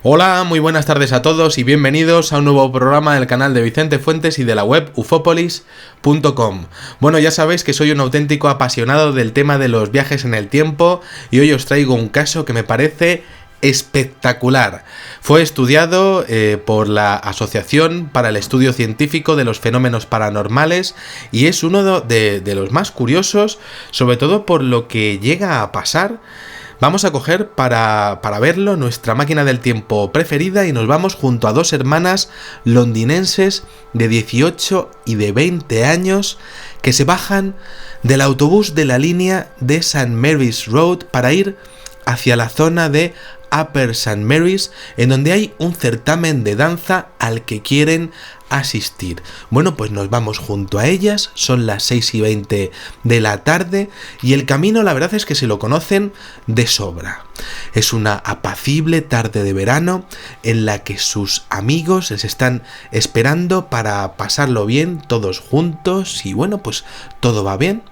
Hola, muy buenas tardes a todos y bienvenidos a un nuevo programa del canal de Vicente Fuentes y de la web ufopolis.com. Bueno, ya sabéis que soy un auténtico apasionado del tema de los viajes en el tiempo y hoy os traigo un caso que me parece espectacular. Fue estudiado por la Asociación para el Estudio Científico de los Fenómenos Paranormales y es uno de los más curiosos, sobre todo por lo que llega a pasar. Vamos a coger para verlo nuestra máquina del tiempo preferida y nos vamos junto a dos hermanas londinenses de 18 y de 20 años que se bajan del autobús de la línea de St. Mary's Road para ir hacia la zona de Upper St. Mary's, en donde hay un certamen de danza al que quieren asistir. Bueno, pues nos vamos junto a ellas, son las 6:20 de la tarde y el camino la verdad es que se lo conocen de sobra. Es una apacible tarde de verano en la que sus amigos les están esperando para pasarlo bien todos juntos y bueno, pues todo va bien.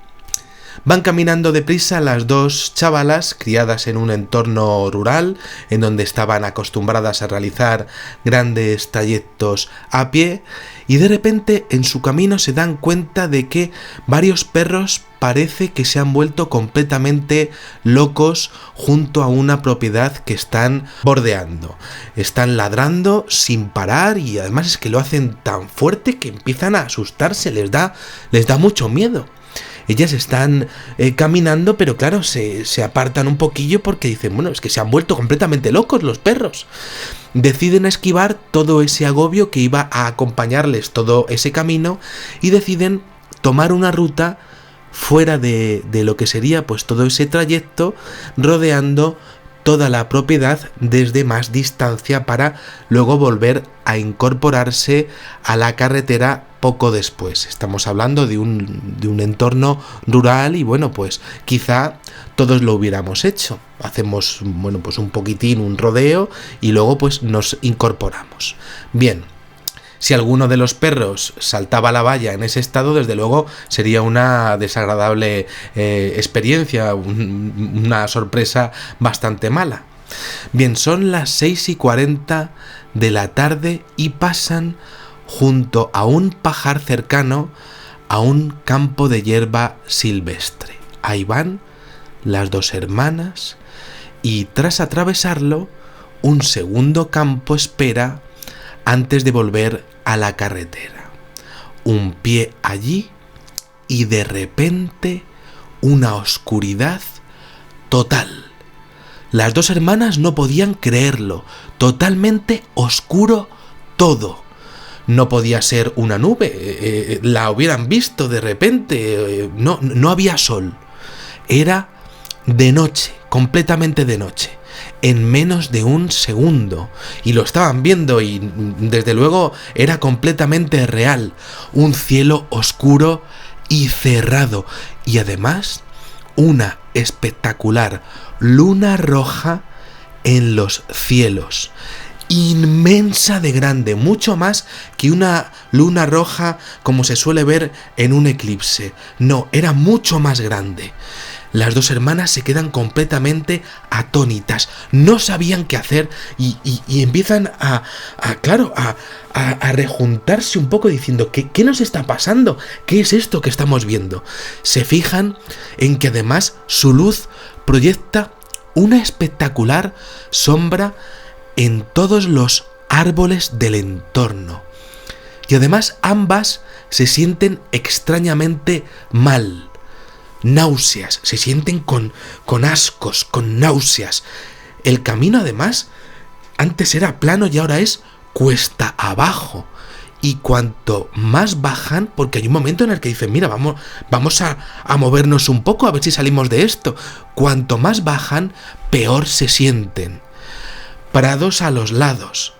Van caminando deprisa las dos chavalas, criadas en un entorno rural, en donde estaban acostumbradas a realizar grandes trayectos a pie, y de repente en su camino se dan cuenta de que varios perros parece que se han vuelto completamente locos junto a una propiedad que están bordeando. Están ladrando sin parar y además es que lo hacen tan fuerte que empiezan a asustarse, les da mucho miedo. Ellas están caminando, pero claro, se apartan un poquillo porque dicen, bueno, es que se han vuelto completamente locos los perros. Deciden esquivar todo ese agobio que iba a acompañarles todo ese camino y deciden tomar una ruta fuera de lo que sería pues todo ese trayecto, rodeando toda la propiedad desde más distancia para luego volver a incorporarse a la carretera poco después. Estamos hablando de un entorno rural y bueno, pues quizá todos lo hubiéramos hecho. Hacemos, bueno, pues un poquitín, un rodeo y luego pues nos incorporamos. Bien. Si alguno de los perros saltaba la valla en ese estado, desde luego sería una desagradable experiencia, una sorpresa bastante mala. Bien, son las 6:40 de la tarde y pasan junto a un pajar cercano a un campo de hierba silvestre. Ahí van las dos hermanas y tras atravesarlo, un segundo campo espera antes de volver a la carretera. Un pie allí y de repente una oscuridad total. Las dos hermanas no podían creerlo, totalmente oscuro todo. No podía ser una nube, la hubieran visto de repente, no había sol. Era de noche, completamente de noche. En menos de un segundo, y lo estaban viendo y desde luego era completamente real, un cielo oscuro y cerrado y además una espectacular luna roja en los cielos, inmensa de grande, mucho más que una luna roja como se suele ver en un eclipse, no, era mucho más grande. Las dos hermanas se quedan completamente atónitas, no sabían qué hacer y empiezan a rejuntarse un poco diciendo ¿qué nos está pasando? ¿Qué es esto que estamos viendo? Se fijan en que además su luz proyecta una espectacular sombra en todos los árboles del entorno. Y además ambas se sienten extrañamente mal. Náuseas, se sienten con ascos, con náuseas. El camino además antes era plano y ahora es cuesta abajo. Y cuanto más bajan, porque hay un momento en el que dicen, mira, vamos a movernos un poco a ver si salimos de esto. Cuanto más bajan, peor se sienten. Prados a los lados.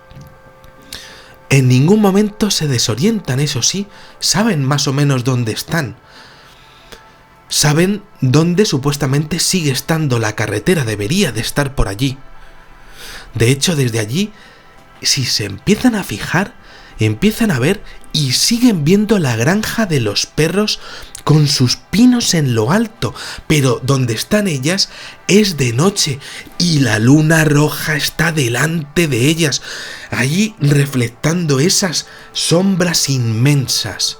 En ningún momento se desorientan, eso sí, saben más o menos dónde están. Saben dónde supuestamente sigue estando la carretera, debería de estar por allí. De hecho, desde allí, si se empiezan a fijar, empiezan a ver y siguen viendo la granja de los perros con sus pinos en lo alto, pero donde están ellas es de noche y la luna roja está delante de ellas, allí reflectando esas sombras inmensas.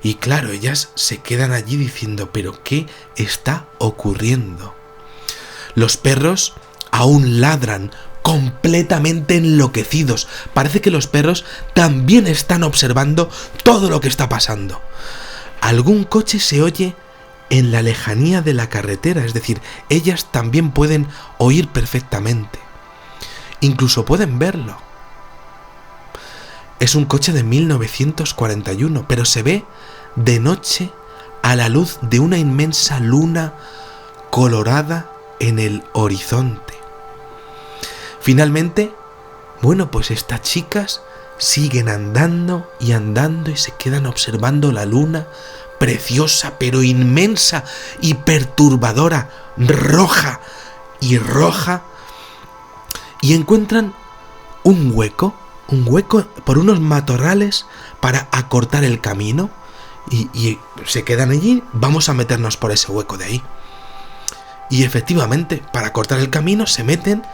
Y claro, ellas se quedan allí diciendo, ¿pero qué está ocurriendo? Los perros aún ladran, completamente enloquecidos. Parece que los perros también están observando todo lo que está pasando. Algún coche se oye en la lejanía de la carretera, es decir, ellas también pueden oír perfectamente. Incluso pueden verlo. Es un coche de 1941, pero se ve de noche a la luz de una inmensa luna colorada en el horizonte. Finalmente, pues estas chicas siguen andando y se quedan observando la luna preciosa pero inmensa y perturbadora, roja, y encuentran un hueco por unos matorrales para acortar el camino y se quedan allí. Vamos a meternos por ese hueco de ahí. Y efectivamente, para cortar el camino se meten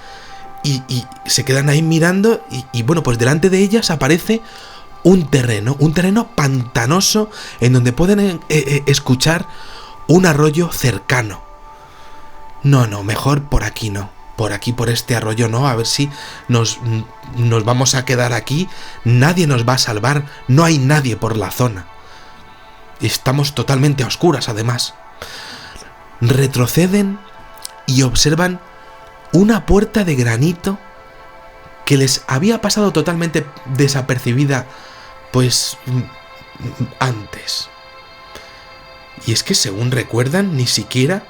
y se quedan ahí mirando y pues delante de ellas aparece un terreno pantanoso en donde pueden escuchar un arroyo cercano. No, mejor por aquí no. Por aquí, por este arroyo no, a ver si nos vamos a quedar aquí. Nadie nos va a salvar, no hay nadie por la zona. Estamos totalmente a oscuras, además. Retroceden y observan una puerta de granito que les había pasado totalmente desapercibida, pues, antes. Y es que, según recuerdan, ni siquiera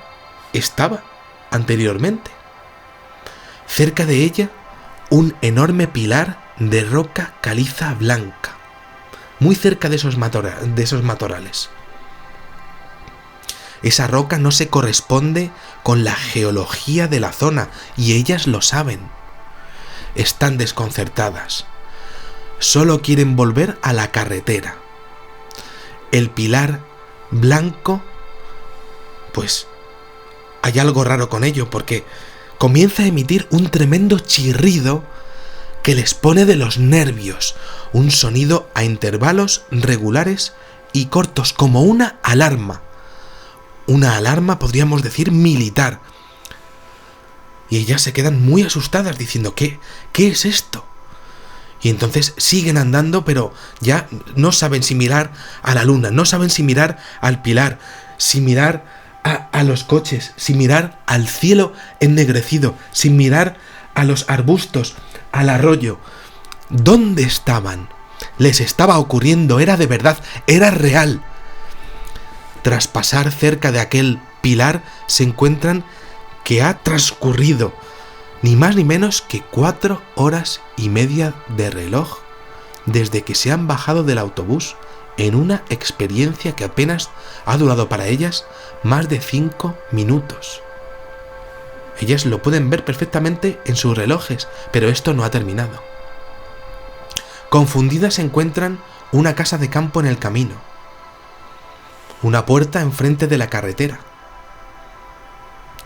estaba anteriormente. Cerca de ella, un enorme pilar de roca caliza blanca, muy cerca de esos matorrales. Esa roca no se corresponde con la geología de la zona y ellas lo saben. Están desconcertadas. Solo quieren volver a la carretera. El pilar blanco, pues hay algo raro con ello, porque comienza a emitir un tremendo chirrido que les pone de los nervios, un sonido a intervalos regulares y cortos, como una alarma. Una alarma, podríamos decir, militar. Y ellas se quedan muy asustadas diciendo, ¿qué es esto? Y entonces siguen andando, pero ya no saben si mirar a la luna, no saben si mirar al pilar, si mirar a los coches, si mirar al cielo ennegrecido, sin mirar a los arbustos, al arroyo. ¿Dónde estaban? Les estaba ocurriendo, era de verdad, era real. Tras pasar cerca de aquel pilar, se encuentran que ha transcurrido ni más ni menos que 4 horas y media de reloj desde que se han bajado del autobús, en una experiencia que apenas ha durado para ellas más de 5 minutos. Ellas lo pueden ver perfectamente en sus relojes, pero esto no ha terminado. Confundidas encuentran una casa de campo en el camino, una puerta enfrente de la carretera.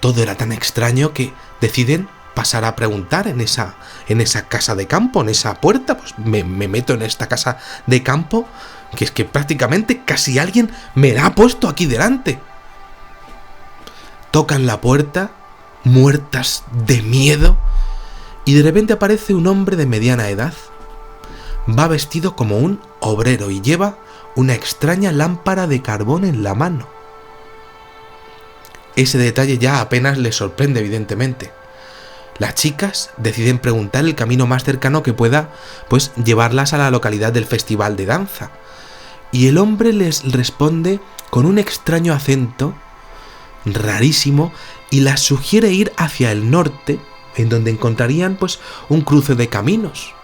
Todo era tan extraño que deciden pasar a preguntar en esa casa de campo, en esa puerta. Pues me meto en esta casa de campo, que es que prácticamente casi alguien me la ha puesto aquí delante. Tocan la puerta, muertas de miedo, y de repente aparece un hombre de mediana edad. Va vestido como un obrero y lleva una extraña lámpara de carbón en la mano. Ese detalle ya apenas les sorprende, evidentemente. Las chicas deciden preguntar el camino más cercano que pueda, pues llevarlas a la localidad del festival de danza. Y el hombre les responde con un extraño acento rarísimo y las sugiere ir hacia el norte, en donde encontrarían pues un cruce de caminos.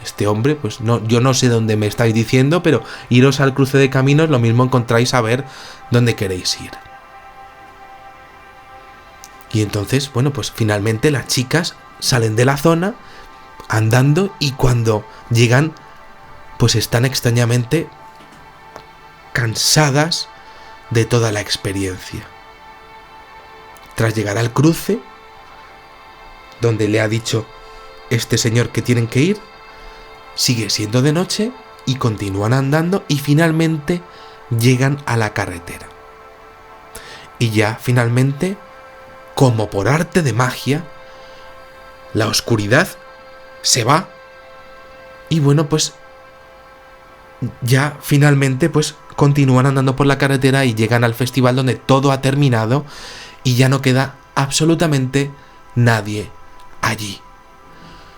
Este hombre, pues no, yo no sé dónde me estáis diciendo, pero iros al cruce de caminos, lo mismo encontráis a ver dónde queréis ir. Y entonces, pues finalmente las chicas salen de la zona andando, y cuando llegan, pues están extrañamente cansadas, de toda la experiencia. Tras llegar al cruce, donde le ha dicho este señor que tienen que ir, sigue siendo de noche y continúan andando y finalmente llegan a la carretera. Y ya finalmente, como por arte de magia, la oscuridad se va y bueno, pues ya finalmente pues continúan andando por la carretera y llegan al festival donde todo ha terminado y ya no queda absolutamente nadie allí.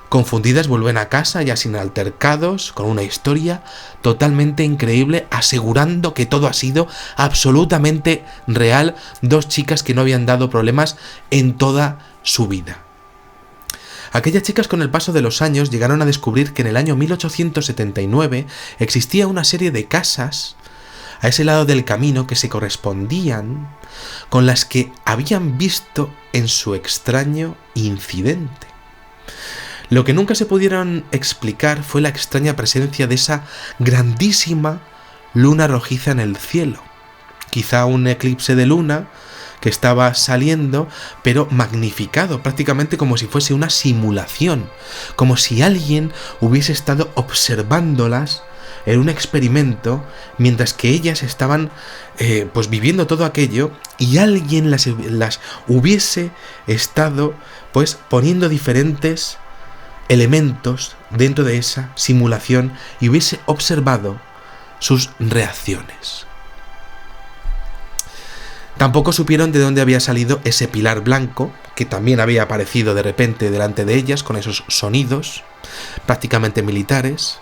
Confundidas vuelven a casa ya sin altercados, con una historia totalmente increíble, asegurando que todo ha sido absolutamente real. Dos chicas que no habían dado problemas en toda su vida. Aquellas chicas con el paso de los años llegaron a descubrir que en el año 1879 existía una serie de casas a ese lado del camino que se correspondían con las que habían visto en su extraño incidente. Lo que nunca se pudieron explicar fue la extraña presencia de esa grandísima luna rojiza en el cielo. Quizá un eclipse de luna que estaba saliendo, pero magnificado, prácticamente como si fuese una simulación, como si alguien hubiese estado observándolas en un experimento, mientras que ellas estaban pues viviendo todo aquello y alguien las hubiese estado pues poniendo diferentes elementos dentro de esa simulación y hubiese observado sus reacciones. Tampoco supieron de dónde había salido ese pilar blanco, que también había aparecido de repente delante de ellas con esos sonidos prácticamente militares.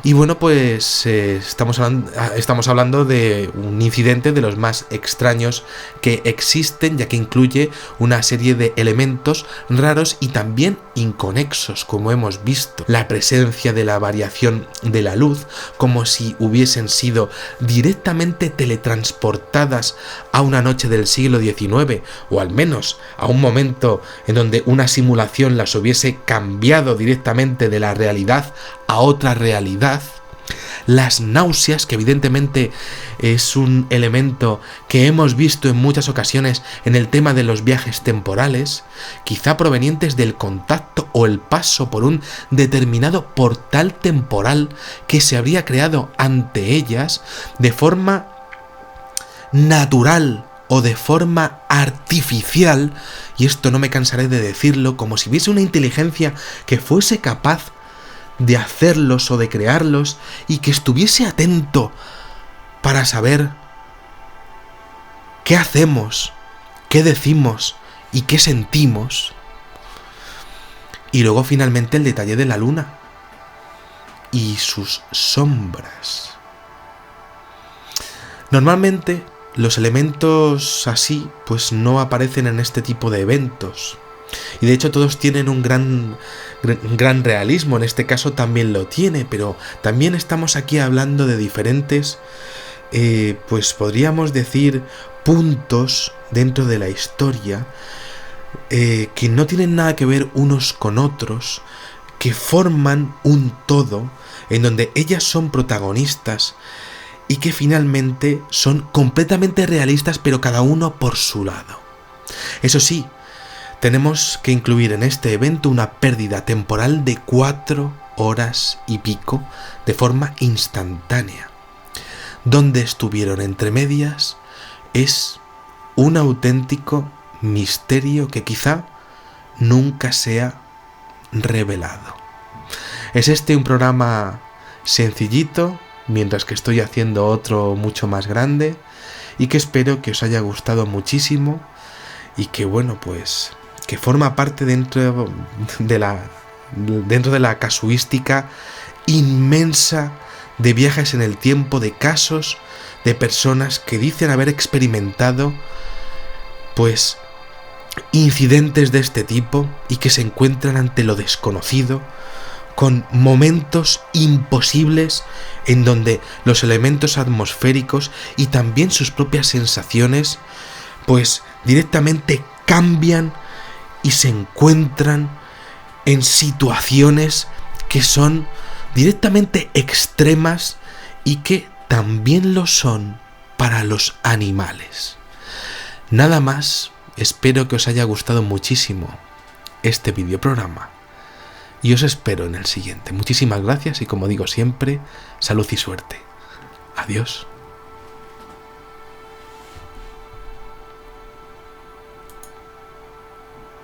Y bueno, pues estamos hablando de un incidente de los más extraños que existen, ya que incluye una serie de elementos raros y también inconexos, como hemos visto. La presencia de la variación de la luz, como si hubiesen sido directamente teletransportadas a una noche del siglo XIX, o al menos a un momento en donde una simulación las hubiese cambiado directamente de la realidad a otra realidad. Las náuseas, que evidentemente es un elemento que hemos visto en muchas ocasiones en el tema de los viajes temporales, quizá provenientes del contacto o el paso por un determinado portal temporal que se habría creado ante ellas de forma natural o de forma artificial, y esto no me cansaré de decirlo, como si hubiese una inteligencia que fuese capaz de hacerlos o de crearlos y que estuviese atento para saber qué hacemos, qué decimos y qué sentimos. Y luego finalmente el detalle de la luna y sus sombras. Normalmente los elementos así pues no aparecen en este tipo de eventos. Y de hecho todos tienen un gran realismo, en este caso también lo tiene, pero también estamos aquí hablando de diferentes, pues podríamos decir, puntos dentro de la historia que no tienen nada que ver unos con otros, que forman un todo, en donde ellas son protagonistas y que finalmente son completamente realistas, pero cada uno por su lado. Eso sí, tenemos que incluir en este evento una pérdida temporal de 4 horas y pico de forma instantánea. Donde estuvieron entre medias es un auténtico misterio que quizá nunca sea revelado. Es este un programa sencillito, mientras que estoy haciendo otro mucho más grande, y que espero que os haya gustado muchísimo y que bueno, pues que forma parte dentro de la casuística inmensa de viajes en el tiempo, de casos de personas que dicen haber experimentado pues incidentes de este tipo y que se encuentran ante lo desconocido, con momentos imposibles en donde los elementos atmosféricos y también sus propias sensaciones pues directamente cambian y se encuentran en situaciones que son directamente extremas y que también lo son para los animales. Nada más, espero que os haya gustado muchísimo este videoprograma y os espero en el siguiente. Muchísimas gracias y, como digo siempre, salud y suerte. Adiós.